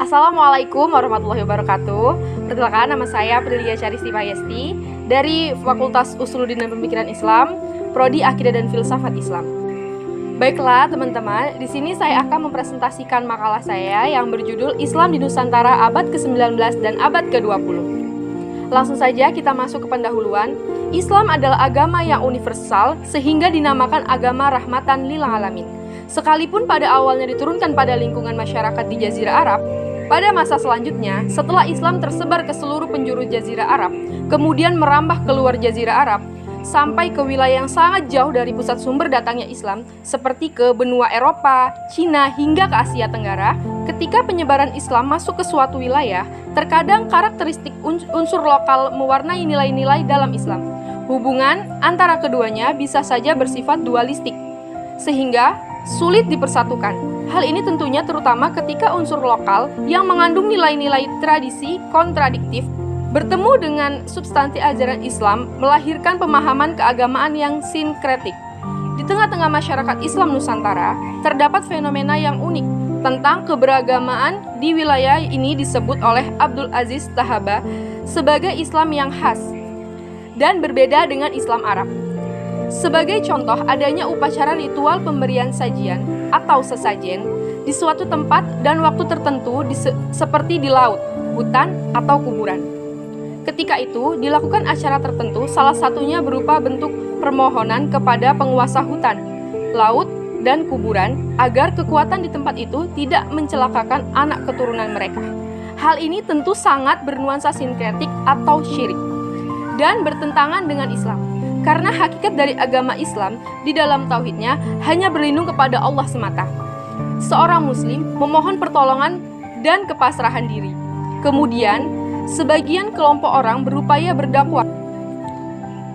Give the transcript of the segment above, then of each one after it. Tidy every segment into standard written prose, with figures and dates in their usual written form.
Assalamualaikum warahmatullahi wabarakatuh. Perkenalkan, nama saya Prilia Charisti Payesti dari Fakultas Usuluddin dan Pemikiran Islam, Prodi Akidah dan Filsafat Islam. Baiklah teman-teman, di sini saya akan mempresentasikan makalah saya yang berjudul Islam di Nusantara abad ke-19 dan abad ke-20. Langsung saja kita masuk ke pendahuluan. Islam adalah agama yang universal sehingga dinamakan agama rahmatan lil alamin. Sekalipun pada awalnya diturunkan pada lingkungan masyarakat di Jazirah Arab, pada masa selanjutnya, setelah Islam tersebar ke seluruh penjuru Jazirah Arab, kemudian merambah keluar Jazirah Arab, sampai ke wilayah yang sangat jauh dari pusat sumber datangnya Islam, seperti ke benua Eropa, Cina, hingga ke Asia Tenggara. Ketika penyebaran Islam masuk ke suatu wilayah, terkadang karakteristik unsur lokal mewarnai nilai-nilai dalam Islam. Hubungan antara keduanya bisa saja bersifat dualistik, sehingga sulit dipersatukan. Hal ini tentunya terutama ketika unsur lokal yang mengandung nilai-nilai tradisi kontradiktif bertemu dengan substansi ajaran Islam melahirkan pemahaman keagamaan yang sinkretik. Di tengah-tengah masyarakat Islam Nusantara, terdapat fenomena yang unik tentang keberagamaan di wilayah ini disebut oleh Abdul Aziz Tahaba sebagai Islam yang khas dan berbeda dengan Islam Arab. Sebagai contoh, adanya upacara ritual pemberian sajian atau sesajen di suatu tempat dan waktu tertentu seperti di laut, hutan, atau kuburan. Ketika itu, dilakukan acara tertentu, salah satunya berupa bentuk permohonan kepada penguasa hutan, laut, dan kuburan agar kekuatan di tempat itu tidak mencelakakan anak keturunan mereka. Hal ini tentu sangat bernuansa sinkretik atau syirik dan bertentangan dengan Islam. Karena hakikat dari agama Islam di dalam tauhidnya hanya berlindung kepada Allah semata. Seorang muslim memohon pertolongan dan kepasrahan diri. Kemudian, sebagian kelompok orang berupaya berdakwah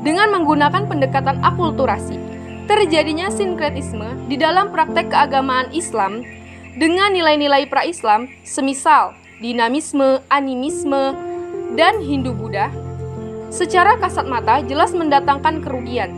dengan menggunakan pendekatan akulturasi. Terjadinya sinkretisme di dalam praktek keagamaan Islam dengan nilai-nilai pra-Islam, semisal dinamisme, animisme, dan Hindu-Buddha. Secara kasat mata jelas mendatangkan kerugian,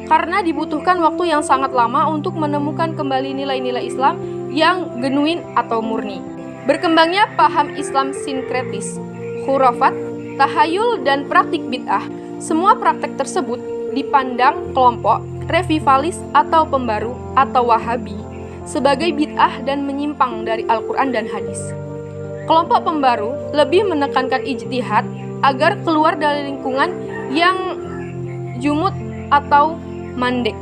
karena dibutuhkan waktu yang sangat lama untuk menemukan kembali nilai-nilai Islam yang genuin atau murni. Berkembangnya paham Islam sinkretis, khurafat, tahayul, dan praktik bid'ah. Semua praktek tersebut dipandang kelompok revivalis atau pembaru atau wahabi sebagai bid'ah dan menyimpang dari Al-Quran dan hadis. Kelompok pembaru lebih menekankan ijtihad agar keluar dari lingkungan yang jumud atau mandek.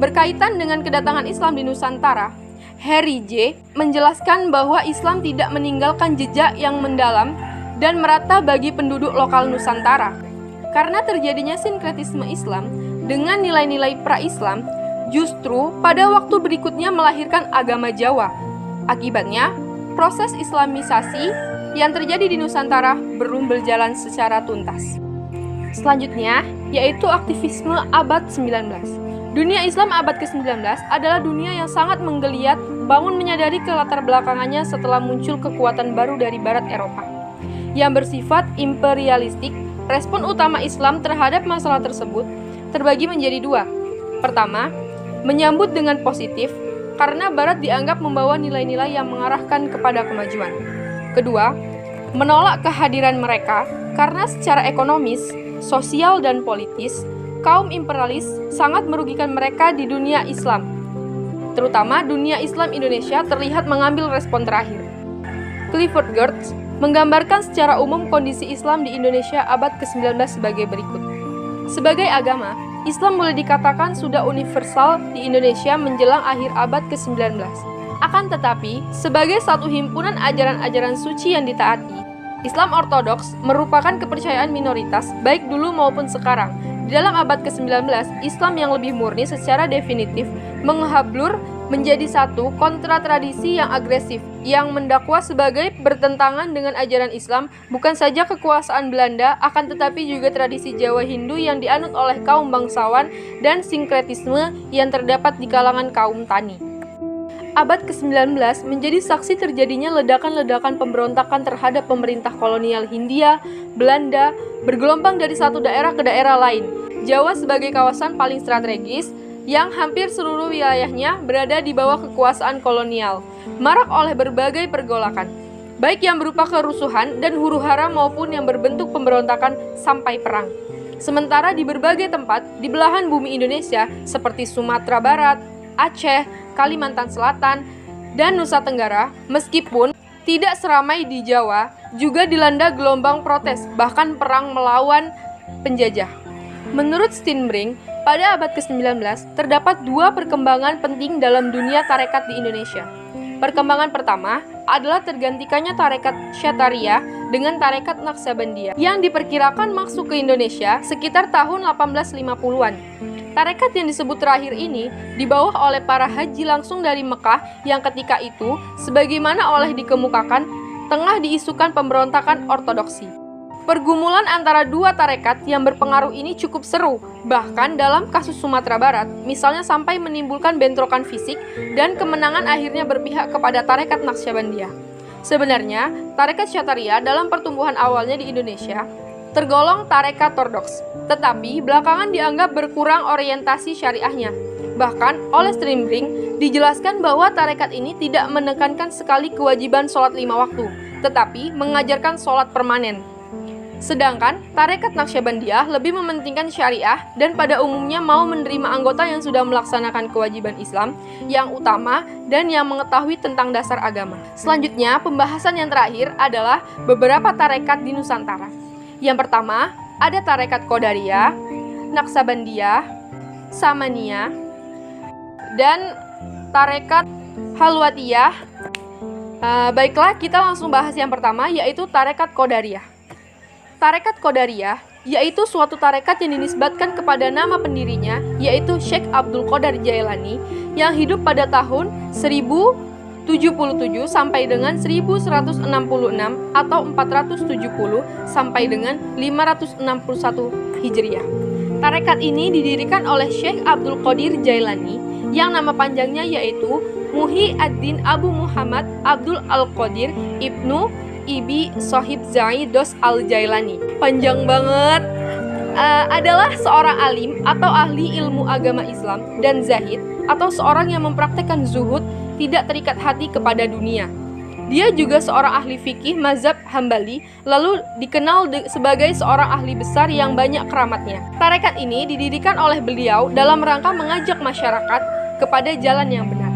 Berkaitan dengan kedatangan Islam di Nusantara, Harry J. menjelaskan bahwa Islam tidak meninggalkan jejak yang mendalam dan merata bagi penduduk lokal Nusantara. Karena terjadinya sinkretisme Islam dengan nilai-nilai pra-Islam, justru pada waktu berikutnya melahirkan agama Jawa. Akibatnya, proses Islamisasi yang terjadi di Nusantara belum berjalan secara tuntas. Selanjutnya, yaitu aktivisme abad 19. Dunia Islam abad ke-19 adalah dunia yang sangat menggeliat bangun menyadari kelatar belakangannya setelah muncul kekuatan baru dari Barat Eropa yang bersifat imperialistik. Respon utama Islam terhadap masalah tersebut terbagi menjadi dua. Pertama, menyambut dengan positif karena Barat dianggap membawa nilai-nilai yang mengarahkan kepada kemajuan. Kedua, menolak kehadiran mereka karena secara ekonomis, sosial, dan politis, kaum imperialis sangat merugikan mereka di dunia Islam. Terutama dunia Islam Indonesia terlihat mengambil respon terakhir. Clifford Geertz menggambarkan secara umum kondisi Islam di Indonesia abad ke-19 sebagai berikut. Sebagai agama, Islam boleh dikatakan sudah universal di Indonesia menjelang akhir abad ke-19. Akan tetapi, sebagai satu himpunan ajaran-ajaran suci yang ditaati, Islam Ortodoks merupakan kepercayaan minoritas baik dulu maupun sekarang. Di dalam abad ke-19, Islam yang lebih murni secara definitif menghablur menjadi satu kontra tradisi yang agresif, yang mendakwa sebagai bertentangan dengan ajaran Islam bukan saja kekuasaan Belanda, akan tetapi juga tradisi Jawa Hindu yang dianut oleh kaum bangsawan dan sinkretisme yang terdapat di kalangan kaum tani. Abad ke-19 menjadi saksi terjadinya ledakan-ledakan pemberontakan terhadap pemerintah kolonial Hindia, Belanda, bergelombang dari satu daerah ke daerah lain. Jawa sebagai kawasan paling strategis yang hampir seluruh wilayahnya berada di bawah kekuasaan kolonial, marak oleh berbagai pergolakan. baik yang berupa kerusuhan dan huru-hara maupun yang berbentuk pemberontakan sampai perang. Sementara di berbagai tempat di belahan bumi Indonesia seperti Sumatera Barat, Aceh, Kalimantan Selatan, dan Nusa Tenggara, meskipun tidak seramai di Jawa, juga dilanda gelombang protes, bahkan perang melawan penjajah. Menurut Steenbrink, pada abad ke-19, terdapat dua perkembangan penting dalam dunia tarekat di Indonesia. Perkembangan pertama adalah tergantikannya tarekat Syatariah dengan tarekat Naksabandiyah yang diperkirakan masuk ke Indonesia sekitar tahun 1850-an. Tarekat yang disebut terakhir ini dibawa oleh para haji langsung dari Mekah yang ketika itu, sebagaimana oleh dikemukakan, tengah diisukan pemberontakan ortodoksi. Pergumulan antara dua tarekat yang berpengaruh ini cukup seru, bahkan dalam kasus Sumatera Barat, misalnya sampai menimbulkan bentrokan fisik dan kemenangan akhirnya berpihak kepada tarekat Naksabandiyah. Sebenarnya, tarekat Syatariah dalam pertumbuhan awalnya di Indonesia tergolong tarekat ortodoks, tetapi belakangan dianggap berkurang orientasi syariahnya. Bahkan oleh Steenbrink dijelaskan bahwa tarekat ini tidak menekankan sekali kewajiban sholat 5 waktu, tetapi mengajarkan sholat permanen. Sedangkan tarekat Naksabandiyah lebih mementingkan syariah dan pada umumnya mau menerima anggota yang sudah melaksanakan kewajiban Islam yang utama dan yang mengetahui tentang dasar agama. Selanjutnya, pembahasan yang terakhir adalah beberapa tarekat di Nusantara. Yang pertama, ada tarekat Qadariyah, Naksabandiyah, Samaniyah, dan tarekat Halwatiyah. Baiklah, kita langsung bahas yang pertama, yaitu tarekat Qadariyah. Tarekat Qadariyah yaitu suatu tarekat yang dinisbatkan kepada nama pendirinya, yaitu Syekh Abdul Qadir Jailani, yang hidup pada tahun 1077 sampai dengan 1166 atau 470 sampai dengan 561 Hijriah. Tarekat ini didirikan oleh Syekh Abdul Qadir Jailani yang nama panjangnya yaitu Muhyi ad-Din Abu Muhammad Abdul Al-Qadir Ibnu Ibi Sohib Zaidos Al-Jailani. Panjang banget. Adalah seorang alim atau ahli ilmu agama Islam dan zahid atau seorang yang mempraktekkan zuhud, tidak terikat hati kepada dunia. Dia juga seorang ahli fikih mazhab Hambali, lalu dikenal sebagai seorang ahli besar yang banyak keramatnya. Tarekat ini didirikan oleh beliau dalam rangka mengajak masyarakat kepada jalan yang benar.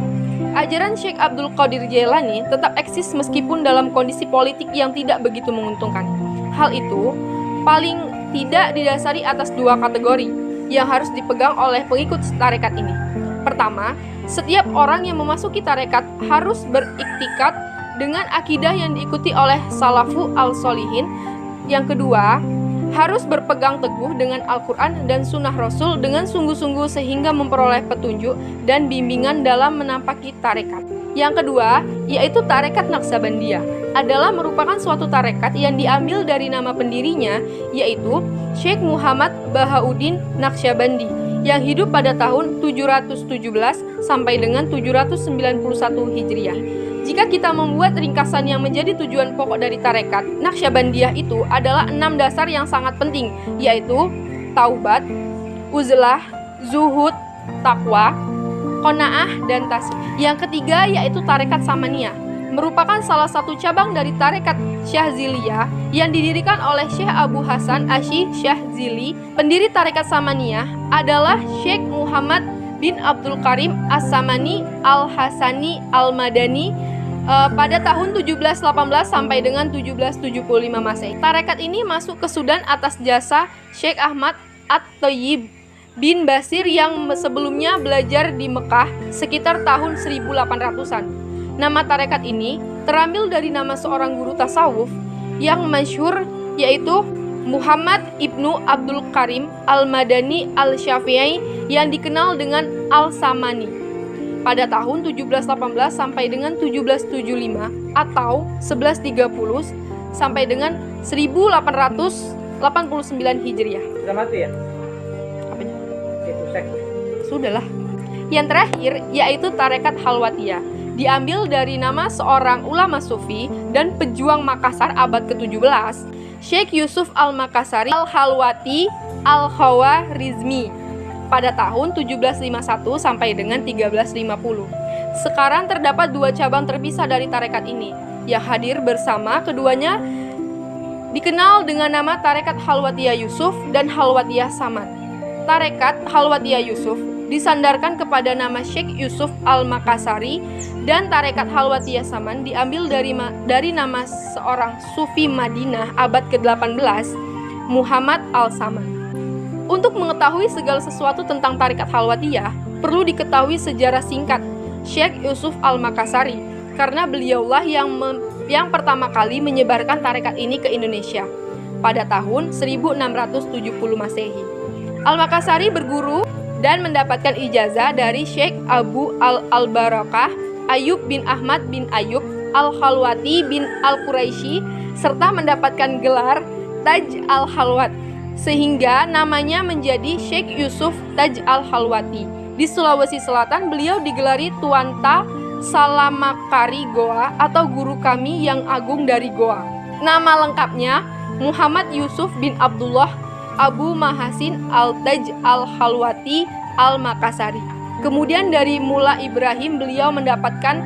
Ajaran Syekh Abdul Qadir Jailani tetap eksis meskipun dalam kondisi politik yang tidak begitu menguntungkan. Hal itu paling tidak didasari atas dua kategori yang harus dipegang oleh pengikut tarekat ini. Pertama, setiap orang yang memasuki tarekat harus beriktikad dengan akidah yang diikuti oleh salafu al-solihin. Yang kedua, harus berpegang teguh dengan Al-Quran dan Sunnah Rasul dengan sungguh-sungguh sehingga memperoleh petunjuk dan bimbingan dalam menampaki tarekat. Yang kedua, yaitu tarekat Naksabandiyah, adalah merupakan suatu tarekat yang diambil dari nama pendirinya, yaitu Syekh Muhammad Bahauddin Naksabandi, yang hidup pada tahun 717 sampai dengan 791 Hijriah. Jika kita membuat ringkasan yang menjadi tujuan pokok dari tarekat Naksabandiyah itu adalah 6 dasar yang sangat penting, yaitu taubat, uzlah, zuhud, takwa, qanaah, dan tasbih. Yang ketiga yaitu tarekat Samaniyah, merupakan salah satu cabang dari tarekat Syadziliyah yang didirikan oleh Syekh Abu Hasan Asy Syadzili. Pendiri tarekat Samaniyah adalah Syekh Muhammad bin Abdul Karim As-Samani Al-Hasani Al-Madani pada tahun 1718 sampai dengan 1775 Masehi. Tarekat ini masuk ke Sudan atas jasa Syekh Ahmad At-Thayyib bin Basir yang sebelumnya belajar di Mekah sekitar tahun 1800-an. Nama tarekat ini terambil dari nama seorang guru tasawuf yang masyhur, yaitu Muhammad Ibnu Abdul Karim Al-Madani Al-Syafi'i yang dikenal dengan Al-Samani pada tahun 1718 sampai dengan 1775 atau 1130 sampai dengan 1889 Hijriah. Sudah mati ya? Apanya? Itu seks. Sudahlah. Yang terakhir yaitu tarekat Halwatiyah, diambil dari nama seorang ulama sufi dan pejuang Makassar abad ke-17, Syekh Yusuf Al-Makassari Al-Halwati Al-Khawarizmi pada tahun 1751 sampai dengan 1350. Sekarang terdapat dua cabang terpisah dari tarekat ini, yang hadir bersama keduanya dikenal dengan nama Tarekat Khalwatiyah Yusuf dan Khalwatiyah Saman. Tarekat Khalwatiyah Yusuf disandarkan kepada nama Syekh Yusuf Al-Makassari dan Tarekat Khalwatiyah Saman diambil dari nama seorang sufi Madinah abad ke-18, Muhammad Al-Saman. Untuk mengetahui segala sesuatu tentang Tarekat Khalwatiyah, perlu diketahui sejarah singkat Syekh Yusuf Al-Makassari, karena beliaulah yang pertama kali menyebarkan tarekat ini ke Indonesia pada tahun 1670 Masehi. Al-Makassari berguru dan mendapatkan ijazah dari Syekh Abu Al-Barakah Ayub bin Ahmad bin Ayub Al-Khalwati bin Al-Quraisy serta mendapatkan gelar Taj Al-Khalwat, sehingga namanya menjadi Syekh Yusuf Taj Al-Khalwati. Di Sulawesi Selatan beliau digelari Tuanta Salamakari Goa atau guru kami yang agung dari Goa. Nama lengkapnya Muhammad Yusuf bin Abdullah Abu Mahasin Al-Taj Al-Khalwati Al-Makassari. Kemudian dari Mula Ibrahim beliau mendapatkan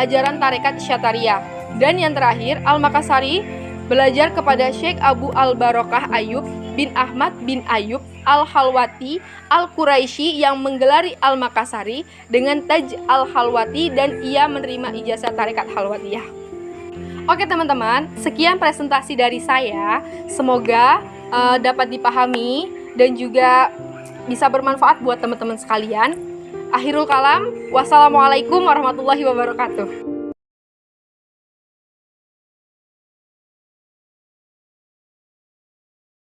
ajaran tarekat Syatariah. Dan yang terakhir, Al-Makassari belajar kepada Syekh Abu Al-Barakah Ayub bin Ahmad bin Ayub Al-Khalwati Al-Quraisy yang menggelari Al-Makassari dengan Taj Al-Khalwati dan ia menerima ijazah tarekat Khalwatiyah. Oke teman-teman, sekian presentasi dari saya. Semoga dapat dipahami dan juga bisa bermanfaat buat teman-teman sekalian. Akhirul kalam, wassalamualaikum warahmatullahi wabarakatuh.